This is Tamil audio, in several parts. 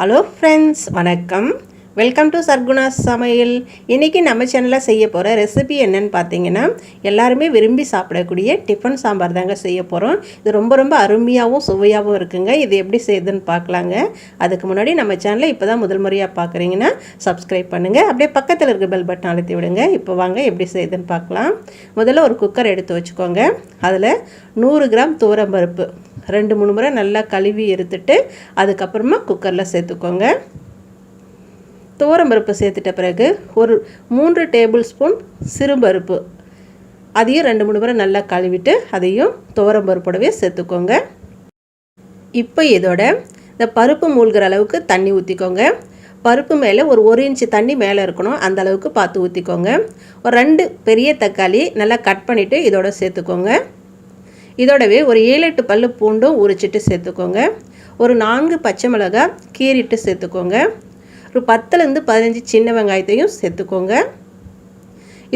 ஹலோ ஃப்ரெண்ட்ஸ், வணக்கம். வெல்கம் டு சர்க்குணாஸ் சமையல். இன்றைக்கி நம்ம சேனலில் செய்ய போகிற ரெசிபி என்னென்னு பார்த்தீங்கன்னா, எல்லாருமே விரும்பி சாப்பிடக்கூடிய டிஃபன் சாம்பார் தாங்க செய்ய போகிறோம். இது ரொம்ப அருமையாகவும் சுவையாகவும் இருக்குங்க. இது எப்படி செய்யுதுன்னு பார்க்கலாங்க. அதுக்கு முன்னாடி நம்ம சேனலை இப்போ தான் முதல் முறையாக பார்க்குறீங்கன்னா சப்ஸ்கிரைப் பண்ணுங்கள். அப்படியே பக்கத்தில் இருக்க பெல் பட்டன் அழுத்தி விடுங்க. இப்போ வாங்க எப்படி செய்யுதுன்னு பார்க்கலாம். முதல்ல ஒரு குக்கர் எடுத்து வச்சுக்கோங்க. அதில் 100 கிராம் துவரம்பருப்பு 2-3 முறை நல்லா கழுவி எடுத்துட்டு அதுக்கப்புறமா குக்கரில் சேர்த்துக்கோங்க. துவரம்பருப்பு சேர்த்துட்ட பிறகு ஒரு 3 டேபிள் ஸ்பூன் சிறுபருப்பு அதையும் 2-3 முறை நல்லா கழுவிட்டு அதையும் துவரம்பருப்போடவே சேர்த்துக்கோங்க. இப்போ இதோட இந்த பருப்பு மூழ்கிற அளவுக்கு தண்ணி ஊற்றிக்கோங்க. பருப்பு மேலே ஒரு 1 இன்ச்சு தண்ணி மேலே இருக்கணும், அந்த அளவுக்கு பார்த்து ஊற்றிக்கோங்க. ஒரு 2 பெரிய தக்காளி நல்லா கட் பண்ணிவிட்டு இதோட சேர்த்துக்கோங்க. இதோடவே ஒரு 7-8 பல்லு பூண்டும் உரிச்சிட்டு சேர்த்துக்கோங்க. ஒரு 4 பச்சை மிளகாய் கீறிட்டு சேர்த்துக்கோங்க. ஒரு 10-15 சின்ன வெங்காயத்தையும் சேர்த்துக்கோங்க.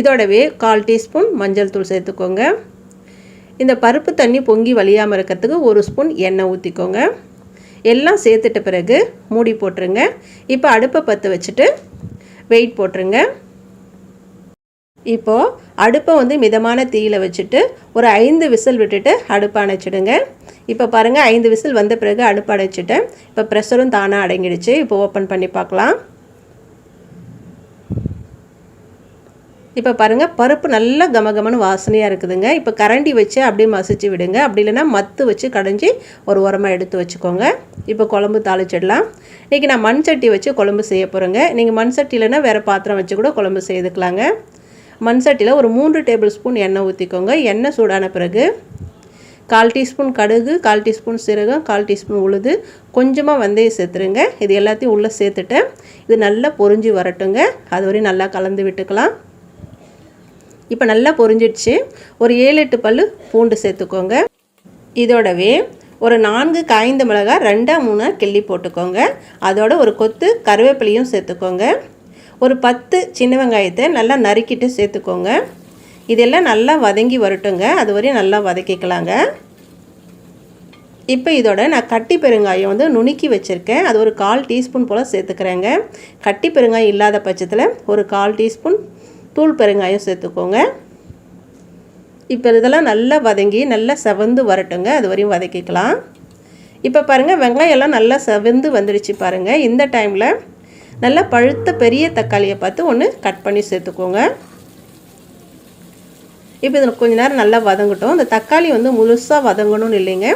இதோடவே 1/4 டீஸ்பூன் மஞ்சள் தூள் சேர்த்துக்கோங்க. இந்த பருப்பு தண்ணி பொங்கி வழியாமல் இருக்கிறதுக்கு 1 ஸ்பூன் எண்ணெய் ஊற்றிக்கோங்க. எல்லாம் சேர்த்துட்ட பிறகு மூடி போட்டுருங்க. இப்போ அடுப்பை பற்ற வச்சுட்டு வெயிட் போட்டுருங்க. இப்போது அடுப்பை மிதமான தீயில் வச்சுட்டு ஒரு 5 விசில் விட்டுட்டு அடுப்பை அணைச்சிடுங்க. இப்போ பாருங்கள், 5 விசில் வந்த பிறகு அடுப்பு அடைச்சிட்டேன். இப்போ ப்ரெஷரும் தானாக அடங்கிடுச்சு. இப்போ ஓப்பன் பண்ணி பார்க்கலாம். இப்போ பாருங்கள், பருப்பு நல்லா கமகமன்னு வாசனையாக இருக்குதுங்க. இப்போ கரண்டி வச்சு அப்படியே மசிச்சு விடுங்க. அப்படி இல்லைன்னா மத்து வச்சு கடைஞ்சி ஒரு உரமாக எடுத்து வச்சுக்கோங்க. இப்போ குழம்பு தாளிச்சிடலாம். இன்றைக்கி நான் மண் சட்டி வச்சு குழம்பு செய்ய போகிறேங்க. நீங்கள் மண் சட்டி இல்லைன்னா வேறு பாத்திரம் வச்சு கூட குழம்பு செய்துக்கலாங்க. மண் சட்டியில் ஒரு 3 டேபிள் ஸ்பூன் எண்ணெய் ஊற்றிக்கோங்க. எண்ணெய் சூடான பிறகு 1/4 டீஸ்பூன் கடுகு, 1/4 டீஸ்பூன் சீரகம், 1/4 டீஸ்பூன் உளுந்து, கொஞ்சமாக வெந்தயம் சேர்த்துருங்க. இது எல்லாத்தையும் உள்ளே சேர்த்துட்டு இது நல்லா பொரிஞ்சு வரட்டுங்க. அது வரையும் நல்லா கலந்து விட்டுக்கலாம். இப்போ நல்லா பொரிஞ்சிடுச்சு. ஒரு 7-8 பல்லு பூண்டு சேர்த்துக்கோங்க. இதோடவே ஒரு 4 காய்ந்த மிளகாய் 2-3 கிள்ளி போட்டுக்கோங்க. அதோட ஒரு கொத்து கருவேப்பிலையும் சேர்த்துக்கோங்க. ஒரு 10 சின்ன வெங்காயத்தை நல்லா நறுக்கிட்டு சேர்த்துக்கோங்க. இதெல்லாம் நல்லா வதங்கி வரட்டுங்க. அது வரையும் நல்லா வதக்கிக்கலாங்க. இப்போ இதோட நான் கட்டி பெருங்காயம் நுணுக்கி வச்சுருக்கேன். அது ஒரு 1/4 டீஸ்பூன் போல் சேர்த்துக்கிறேங்க. கட்டி பெருங்காயம் இல்லாத பட்சத்தில் ஒரு 1/4 டீஸ்பூன் தூள் பெருங்காயம் சேர்த்துக்கோங்க. இப்போ இதெல்லாம் நல்லா வதங்கி நல்லா செவந்து வரட்டுங்க. அது வரையும் வதக்கிக்கலாம். இப்போ பாருங்கள், வெங்காயம் எல்லாம் நல்லா செவந்து வந்துடுச்சு பாருங்கள். இந்த டைமில் நல்லா பழுத்த பெரிய தக்காளியை பார்த்து ஒன்று கட் பண்ணி சேர்த்துக்கோங்க. இப்போ இதில் கொஞ்ச நேரம் நல்லா வதங்கட்டும். இந்த தக்காளி முழுசாக வதங்கணும்னு இல்லைங்க,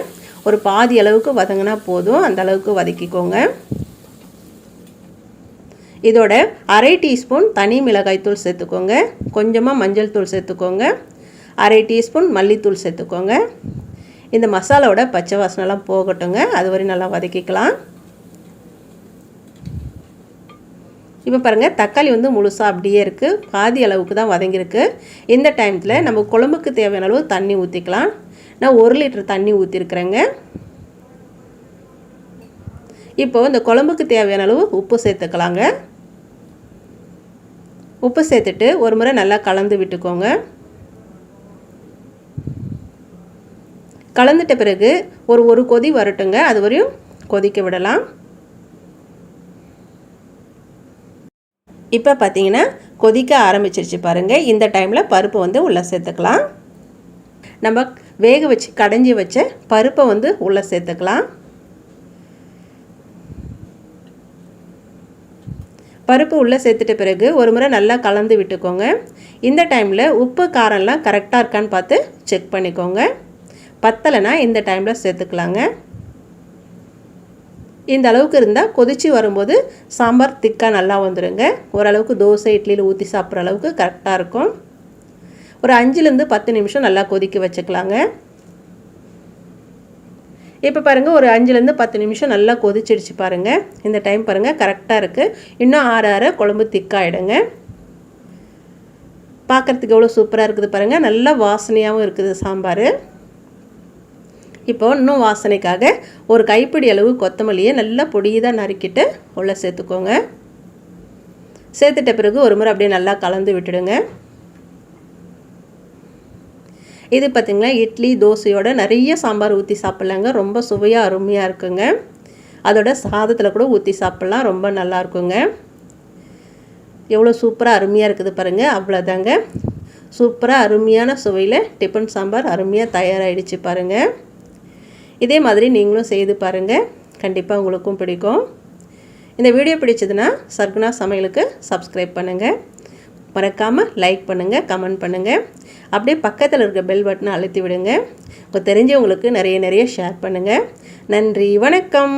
ஒரு பாதி அளவுக்கு வதங்கினா போதும். அந்த அளவுக்கு வதக்கிக்கோங்க. இதோட 1/2 டீஸ்பூன் தனி மிளகாய்த்தூள் சேர்த்துக்கோங்க. கொஞ்சமாக மஞ்சள் தூள் சேர்த்துக்கோங்க. 1/2 டீஸ்பூன் மல்லித்தூள் சேர்த்துக்கோங்க. இந்த மசாலாவோட பச்சை வாசனைலாம் போகட்டுங்க. அது வரை நல்லா வதக்கிக்கலாம். இப்போ பாருங்கள், தக்காளி முழுசாக அப்படியே இருக்குது. பாதி அளவுக்கு தான் வதங்கியிருக்கு. இந்த டைமத்தில் நம்ம குழம்புக்கு தேவையான அளவு தண்ணி ஊற்றிக்கலாம். நான் 1 லிட்டர் தண்ணி ஊற்றிருக்கிறேங்க. இப்போது இந்த குழம்புக்கு தேவையான அளவு உப்பு சேர்த்துக்கலாங்க. உப்பு சேர்த்துட்டு ஒரு முறை நல்லா கலந்து விட்டுக்கோங்க. கலந்துட்ட பிறகு ஒரு கொதி வரட்டுங்க. அது வரையும் கொதிக்க விடலாம். இப்போ பார்த்தீங்கன்னா கொதிக்க ஆரம்பிச்சிருச்சு பாருங்கள். இந்த டைமில் பருப்பு உள்ளே சேர்த்துக்கலாம். நம்ம வேக வச்சு கடைஞ்சி வச்ச பருப்பை உள்ளே சேர்த்துக்கலாம். பருப்பு உள்ளே சேர்த்துட்ட பிறகு ஒரு முறை நல்லா கலந்து விட்டுக்கோங்க. இந்த டைமில் உப்பு காரம்லாம் கரெக்டாக இருக்கான்னு பார்த்து செக் பண்ணிக்கோங்க. பத்தலைன்னா இந்த டைமில் சேர்த்துக்கலாங்க. இந்த அளவுக்கு இருந்தால் கொதித்து வரும்போது சாம்பார் திக்காக நல்லா வந்துடுங்க. ஓரளவுக்கு தோசை இட்லியில் ஊற்றி சாப்பிட்ற அளவுக்கு கரெக்டாக இருக்கும். ஒரு 5-10 நிமிஷம் நல்லா கொதிக்க வச்சுக்கலாங்க. இப்போ பாருங்கள், ஒரு 5-10 நிமிஷம் நல்லா கொதிச்சிடுச்சு பாருங்கள். இந்த டைம் பாருங்கள் கரெக்டாக இருக்குது. இன்னும் ஆற குழம்பு திக்காகிடுங்க. பார்க்குறதுக்கு எவ்வளோ சூப்பராக இருக்குது பாருங்கள். நல்லா வாசனையாகவும் இருக்குது சாம்பார். இப்போ இன்னும் வாசனைக்காக ஒரு கைப்பிடி அளவு கொத்தமல்லியை நல்லா பொடியாக நறுக்கிட்டு உள்ளே சேர்த்துக்கோங்க. சேர்த்துட்ட பிறகு ஒரு முறை அப்படியே நல்லா கலந்து விட்டுடுங்க. இது பார்த்திங்கன்னா இட்லி தோசையோட நிறைய சாம்பார் ஊற்றி சாப்பிட்லாங்க. ரொம்ப சுவையாக அருமையாக இருக்குங்க. அதோட சாதத்தில் கூட ஊற்றி சாப்பிட்லாம், ரொம்ப நல்லா இருக்குங்க. எவ்வளோ சூப்பராக அருமையாக இருக்குது பாருங்கள். அவ்வளோதாங்க, சூப்பராக அருமையான சுவையில் டிஃபன் சாம்பார் அருமையாக தயாராகிடுச்சு பாருங்கள். இதே மாதிரி நீங்களும் செய்து பாருங்கள், கண்டிப்பாக உங்களுக்கும் பிடிக்கும். இந்த வீடியோ பிடிச்சதுன்னா சர்க்குணா சமையலுக்கு சப்ஸ்கிரைப் பண்ணுங்கள், மறக்காமல் லைக் பண்ணுங்கள், கமெண்ட் பண்ணுங்கள். அப்படியே பக்கத்தில் இருக்க பெல் பட்டனை அழுத்தி விடுங்க. தெரிஞ்சவங்களுக்கு நிறைய ஷேர் பண்ணுங்கள். நன்றி, வணக்கம்.